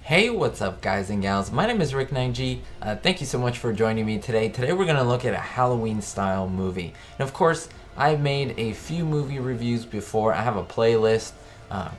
Hey, what's up guys and gals? My name is Ricknineg. Thank you so much for joining me today. Today we're going to look at a Halloween style movie. And of course, I've made a few movie reviews before. I have a playlist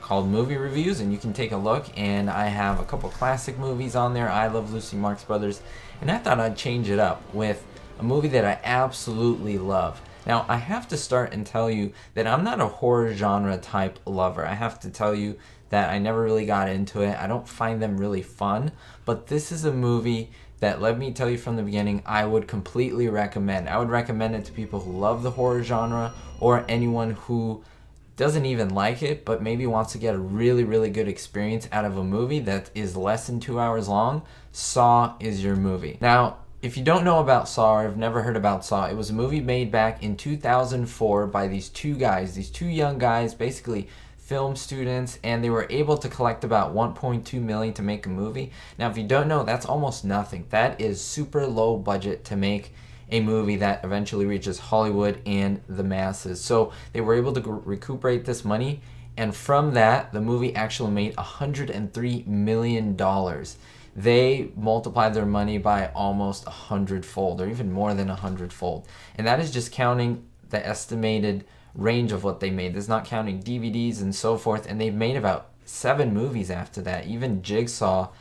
called Movie Reviews, and you can take a look. And I have a couple classic movies on there. I Love Lucy, Marx Brothers. And I thought I'd change it up with a movie that I absolutely love. Now, I have to start and tell you that I'm not a horror genre type lover. I have to tell you that I never really got into it. I don't find them really fun, but this is a movie that, let me tell you from the beginning, I would completely recommend. I would recommend it to people who love the horror genre or anyone who doesn't even like it, but maybe wants to get a really, really good experience out of a movie that is less than 2 hours long. Saw is your movie. Now, if you don't know about Saw or have never heard about Saw, it was a movie made back in 2004 by these two young guys, basically film students, and they were able to collect about 1.2 million to make a movie. Now, if you don't know, that's almost nothing. That is super low budget to make a movie that eventually reaches Hollywood and the masses. So they were able to recuperate this money, and from that, the movie actually made $103 million. They multiplied their money by almost 100-fold, or even more than 100-fold. And that is just counting the estimated range of what they made. This is not counting DVDs and so forth. And they've made about 7 movies after that, even Jigsaw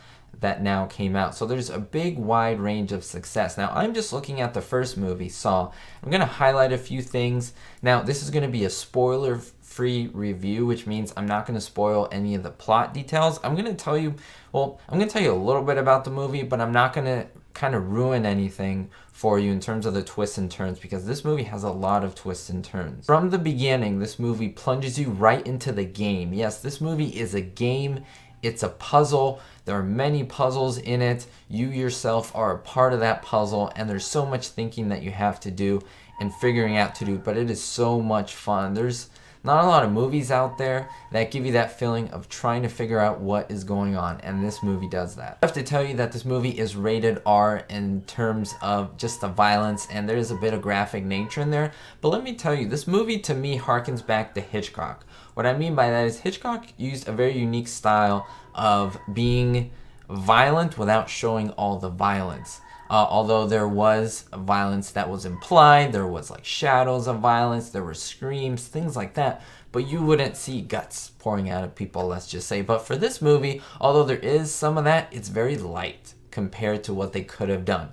that now came out. So there's a big wide range of success. Now, I'm just looking at the first movie, Saw. I'm going to highlight a few things. Now, this is going to be a spoiler-free review, which means I'm not going to spoil any of the plot details. I'm going to tell you a little bit about the movie, but I'm not going to kind of ruin anything for you in terms of the twists and turns, because this movie has a lot of twists and turns. From the beginning, this movie plunges you right into the game. Yes, this movie is a game. It's a puzzle. There are many puzzles in it. You yourself are a part of that puzzle, and there's so much thinking that you have to do and figuring out to do, but it is so much fun. There's not a lot of movies out there that give you that feeling of trying to figure out what is going on, and this movie does that. I have to tell you that this movie is rated R in terms of just the violence, and there is a bit of graphic nature in there, but let me tell you, this movie to me harkens back to Hitchcock. What I mean by that is Hitchcock used a very unique style of being violent without showing all the violence. Although there was violence that was implied, there was like shadows of violence, there were screams, things like that, but you wouldn't see guts pouring out of people, let's just say. But for this movie, although there is some of that, it's very light compared to what they could have done.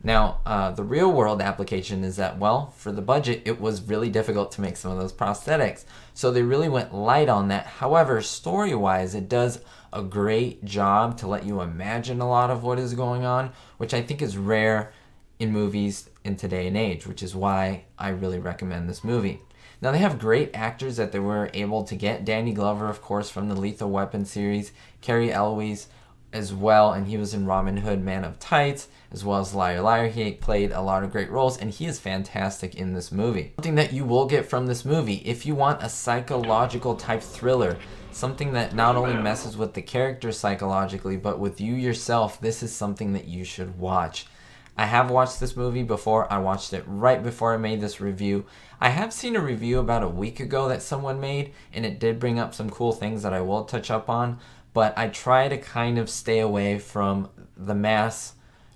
Now, the real world application is that, well, for the budget, it was really difficult to make some of those prosthetics. So they really went light on that. However, story-wise, it does a great job to let you imagine a lot of what is going on, which I think is rare in movies in today and age, which is why I really recommend this movie. Now, they have great actors that they were able to get. Danny Glover, of course, from the Lethal Weapon series. Cary Elwes as well, and he was in Robin Hood, Man of Tights, as well as Liar Liar. He played a lot of great roles, and he is fantastic in this movie. Something that you will get from this movie, if you want a psychological type thriller, something that not only messes with the characters psychologically, but with you yourself, this is something that you should watch. I have watched this movie before. I watched it right before I made this review. I have seen a review about a week ago that someone made, and it did bring up some cool things that I will touch up on, but I try to kind of stay away from the mass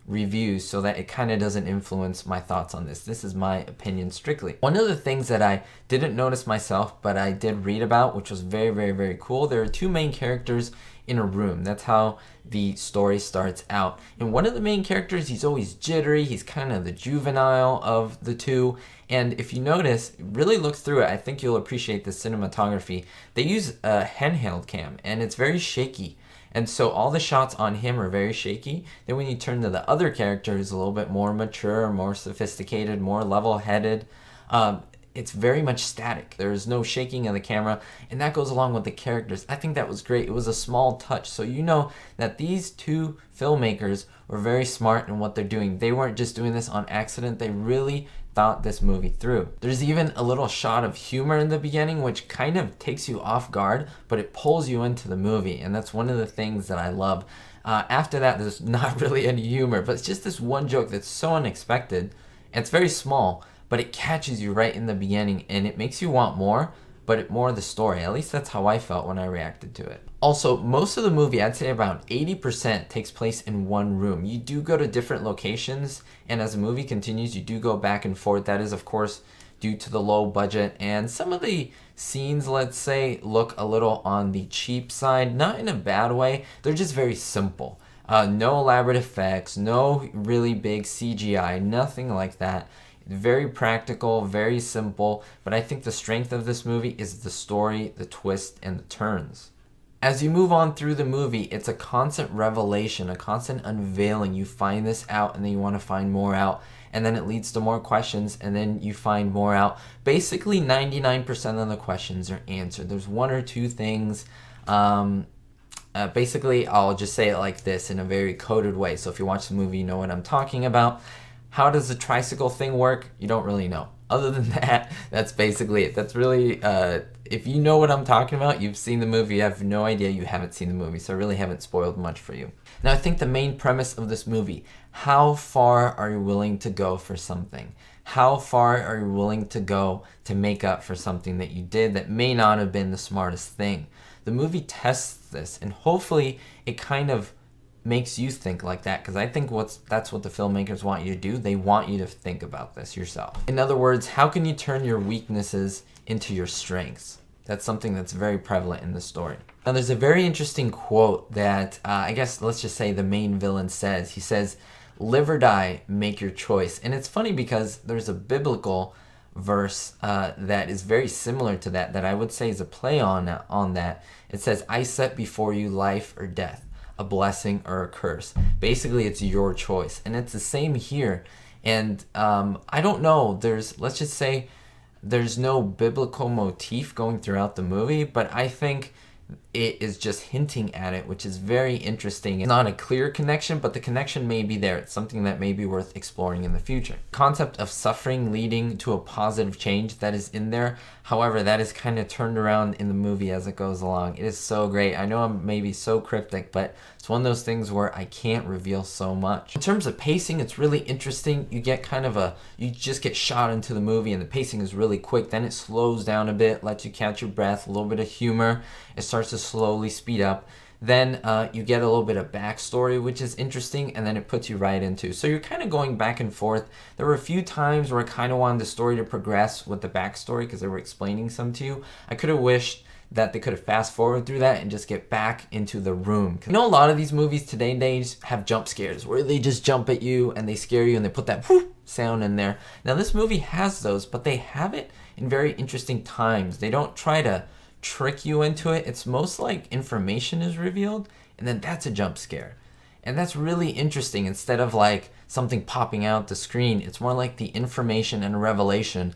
reviews so that it kind of doesn't influence my thoughts on this. This is my opinion strictly. One of the things that I didn't notice myself, but I did read about, which was very, very, very cool, there are 2 main characters in a room. That's how the story starts out. And one of the main characters, he's always jittery. He's kind of the juvenile of the 2. And if you notice, really look through it, I think you'll appreciate the cinematography. They use a handheld cam, and it's very shaky. And so all the shots on him are very shaky. Then when you turn to the other character, who's a little bit more mature, more sophisticated, more level-headed, it's very much static. There's no shaking of the camera, and that goes along with the characters. I think that was great. It was a small touch. So you know that these 2 filmmakers were very smart in what they're doing. They weren't just doing this on accident. They really thought this movie through. There's even a little shot of humor in the beginning, which kind of takes you off guard, but it pulls you into the movie, and that's one of the things that I love. After that, there's not really any humor, but it's just this one joke that's so unexpected, and it's very small, but it catches you right in the beginning, and it makes you want more, but more of the story. At least that's how I felt when I reacted to it. Also, most of the movie, I'd say about 80%, takes place in one room. You do go to different locations, and as the movie continues, you do go back and forth. That is, of course, due to the low budget, and some of the scenes, let's say, look a little on the cheap side, not in a bad way. They're just very simple. No elaborate effects, no really big CGI, nothing like that. Very practical, very simple, but I think the strength of this movie is the story, the twist, and the turns. As you move on through the movie, it's a constant revelation, a constant unveiling. You find this out, and then you want to find more out, and then it leads to more questions, and then you find more out. Basically, 99% of the questions are answered. There's one or two things. Basically, I'll just say it like this in a very coded way. So if you watch the movie, you know what I'm talking about. How does the tricycle thing work? You don't really know. Other than that, that's basically it. That's really, if you know what I'm talking about, you've seen the movie. You have no idea you haven't seen the movie, so I really haven't spoiled much for you. Now, I think the main premise of this movie, how far are you willing to go for something? How far are you willing to go to make up for something that you did that may not have been the smartest thing? The movie tests this, and hopefully it kind of makes you think like that, because I think that's what the filmmakers want you to do. They want you to think about this yourself. In other words, how can you turn your weaknesses into your strengths? That's something that's very prevalent in the story. Now, there's a very interesting quote that I guess let's just say the main villain says. He says, "Live or die, make your choice." And it's funny because there's a biblical verse that is very similar to that I would say is a play on that. It says, "I set before you life or death, a blessing or a curse." Basically, it's your choice, and it's the same here. And I don't know, let's just say there's no biblical motif going throughout the movie, but I think it is just hinting at it, which is very interesting. It's not a clear connection, but the connection may be there. It's something that may be worth exploring in the future. Concept of suffering leading to a positive change, that is in there. However, that is kind of turned around in the movie as it goes along. It is so great. I know I'm maybe so cryptic, but it's one of those things where I can't reveal so much. In terms of pacing, it's really interesting. You get you just get shot into the movie, and the pacing is really quick. Then it slows down a bit, lets you catch your breath, a little bit of humor. It starts to slowly speed up. Then you get a little bit of backstory, which is interesting, and then it puts you right into. So you're kind of going back and forth. There were a few times where I kind of wanted the story to progress with the backstory because they were explaining some to you. I could have wished that they could have fast forward through that and just get back into the room. You know, a lot of these movies today's have jump scares where they just jump at you and they scare you and they put that whoop sound in there. Now this movie has those, but they have it in very interesting times. They don't try to trick you into it. It's most like information is revealed and then that's a jump scare. And that's really interesting. Instead of like something popping out the screen, it's more like the information and a revelation,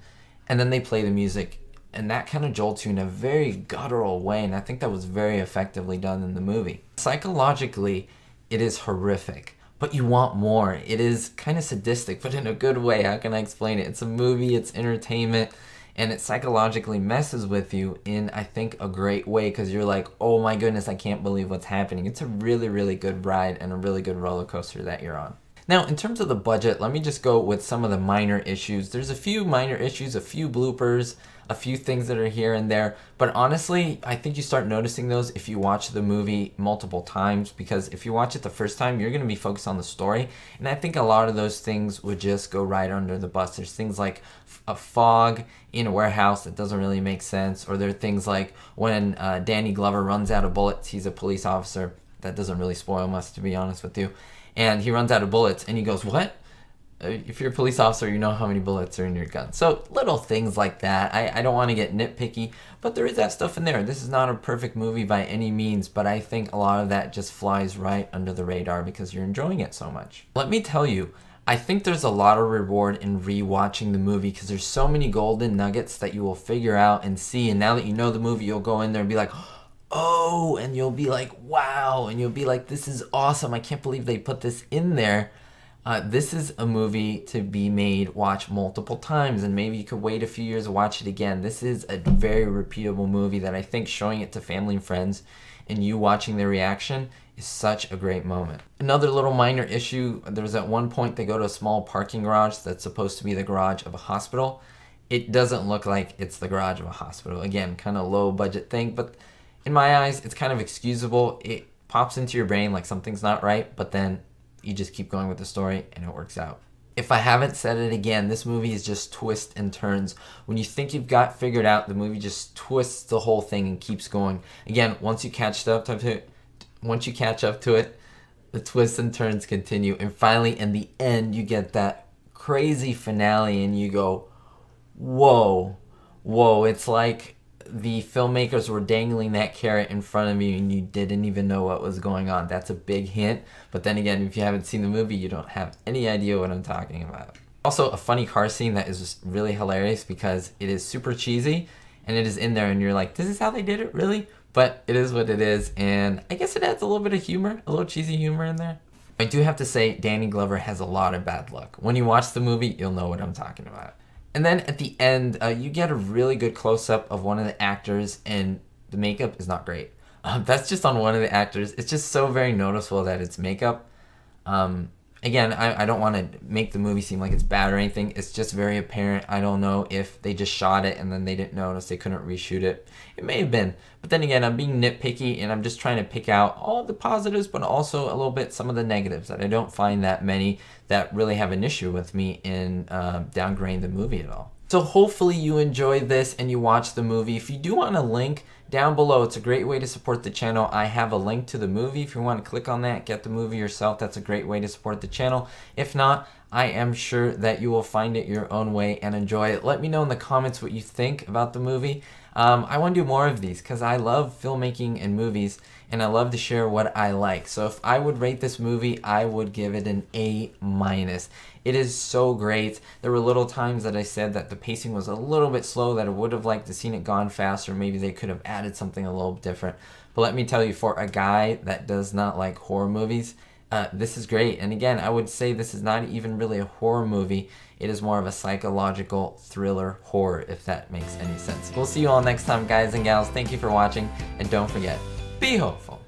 and then they play the music, and that kind of jolts you in a very guttural way, and I think that was very effectively done in the movie. Psychologically, it is horrific, but you want more. It is kind of sadistic, but in a good way. How can I explain it? It's a movie, it's entertainment, and it psychologically messes with you in, I think, a great way, because you're like, oh my goodness, I can't believe what's happening. It's a really, really good ride and a really good roller coaster that you're on. Now, in terms of the budget, let me just go with some of the minor issues. There's a few minor issues, a few bloopers, a few things that are here and there, but honestly, I think you start noticing those if you watch the movie multiple times, because if you watch it the first time, you're going to be focused on the story, and I think a lot of those things would just go right under the bus. There's things like a fog in a warehouse that doesn't really make sense, or there are things like when Danny Glover runs out of bullets. He's a police officer. That doesn't really spoil much, to be honest with you. And he runs out of bullets, and he goes, what? If you're a police officer, you know how many bullets are in your gun. So little things like that. I don't want to get nitpicky, but there is that stuff in there. This is not a perfect movie by any means, but I think a lot of that just flies right under the radar because you're enjoying it so much. Let me tell you, I think there's a lot of reward in rewatching the movie because there's so many golden nuggets that you will figure out and see. And now that you know the movie, you'll go in there and be like, oh, and you'll be like, wow, and you'll be like, this is awesome. I can't believe they put this in there. This is a movie to be made, watch multiple times, and maybe you could wait a few years to watch it again. This is a very repeatable movie that I think showing it to family and friends and you watching their reaction is such a great moment. Another little minor issue, there's at one point they go to a small parking garage that's supposed to be the garage of a hospital. It doesn't look like it's the garage of a hospital. Again, kind of low budget thing, but In my eyes, it's kind of excusable. It pops into your brain like something's not right, but then you just keep going with the story and it works out. If I haven't said it again, this movie is just twists and turns. When you think you've got figured out, the movie just twists the whole thing and keeps going. Again, once you catch up to it, the twists and turns continue. And finally, in the end, you get that crazy finale and you go, whoa, whoa. It's like the filmmakers were dangling that carrot in front of you and you didn't even know what was going on. That's a big hint. But then again, if you haven't seen the movie, you don't have any idea what I'm talking about. Also, a funny car scene that is just really hilarious because it is super cheesy and it is in there and you're like, this is how they did it, really? But it is what it is, and I guess it adds a little bit of humor, a little cheesy humor in there. I do have to say, Danny Glover has a lot of bad luck. When you watch the movie, you'll know what I'm talking about. And then at the end, you get a really good close-up of one of the actors, and the makeup is not great. That's just on one of the actors. It's just so very noticeable that it's makeup. Again, I don't want to make the movie seem like it's bad or anything. It's just very apparent. I don't know if they just shot it and then they didn't notice they couldn't reshoot it. It may have been. But then again, I'm being nitpicky and I'm just trying to pick out all the positives, but also a little bit some of the negatives that I don't find that many that really have an issue with me in downgrading the movie at all. So hopefully you enjoyed this and you watched the movie. If you do want a link down below, it's a great way to support the channel. I have a link to the movie. If you want to click on that, get the movie yourself, that's a great way to support the channel. If not, I am sure that you will find it your own way and enjoy it. Let me know in the comments what you think about the movie. I want to do more of these because I love filmmaking and movies and I love to share what I like. So if I would rate this movie, I would give it an A-. It is so great. There were little times that I said that the pacing was a little bit slow, that I would have liked to seen it gone faster. Maybe they could have added something a little different. But let me tell you, for a guy that does not like horror movies, this is great. And again, I would say this is not even really a horror movie. It is more of a psychological thriller horror, if that makes any sense. We'll see you all next time, guys and gals. Thank you for watching, and don't forget, be hopeful.